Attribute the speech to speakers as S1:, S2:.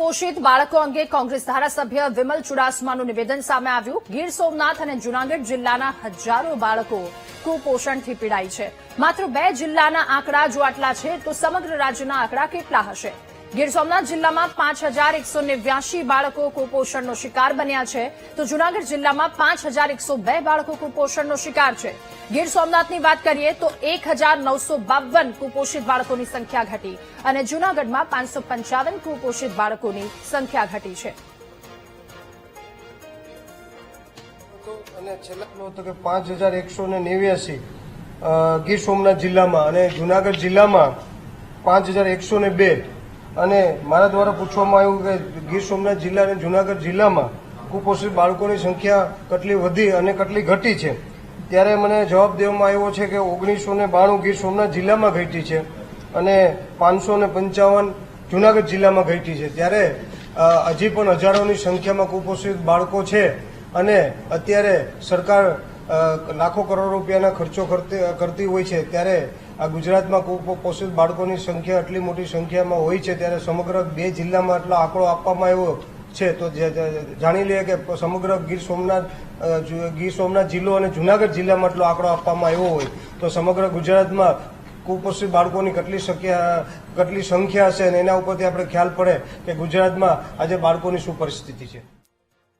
S1: કુપોષિત બાળકો અંગે કોંગ્રેસ ધારાસભ્ય વિમલ ચુડાસમાનું નિવેદન સામે આવ્યું। ગીર સોમનાથ અને જૂનાગઢ જિલ્લાના હજારો બાળકો કુપોષણથી પીડાય છે। માત્ર 2 જિલ્લાના આંકડા જો આટલા છે તો સમગ્ર રાજ્યના આંકડા કેટલા હશે? ગીર સોમનાથ જિલ્લામાં 5189 બાળકો કુપોષણનો શિકાર બન્યા છે, તો જૂનાગઢ જિલ્લામાં 5102 બાળકો કુપોષણનો શિકાર છે। ગીર સોમનાથની વાત કરીએ તો 1952 કુપોષિત બાળકોની સંખ્યા ઘટી અને જૂનાગઢમાં 555 કુપોષિત બાળકોની સંખ્યા ઘટી છે।
S2: અને છેલ્લા હતો કે 5189 ગીર સોમનાથ જિલ્લામાં અને જૂનાગઢ જિલ્લામાં 5102 અને મારા દ્વારા પૂછવામાં આવ્યું કે ગીર સોમનાથ જિલ્લા અને જૂનાગઢ જિલ્લામાં કુપોષિત બાળકોની સંખ્યા કેટલી વધી અને કેટલી ઘટી છે, ત્યારે મને જવાબ દેવામાં આવ્યો છે કે 1992 ગીર સોમનાથ જિલ્લામાં ઘટી છે અને 555 જૂનાગઢ જિલ્લામાં ઘટી છે। ત્યારે હજી પણ હજારોની સંખ્યામાં કુપોષિત બાળકો છે અને અત્યારે સરકાર લાખો કરોડ રૂપિયાના ખર્ચો કરતી હોય છે, ત્યારે આ ગુજરાતમાં કુપોષિત બાળકોની સંખ્યા આટલી મોટી સંખ્યામાં હોય છે, ત્યારે સમગ્ર 2 જિલ્લામાં આટલો આંકડો આપવામાં આવ્યો છે। તો જાણી લઈએ કે સમગ્ર ગીર સોમનાથ જિલ્લો અને જૂનાગઢ જિલ્લામાં આટલો આંકડો આપવામાં આવ્યો હોય તો સમગ્ર ગુજરાતમાં કુપોષિત બાળકોની કેટલી સંખ્યા હશે અને એના ઉપરથી આપણે ખ્યાલ પડે કે ગુજરાતમાં આજે બાળકોની શું પરિસ્થિતિ છે।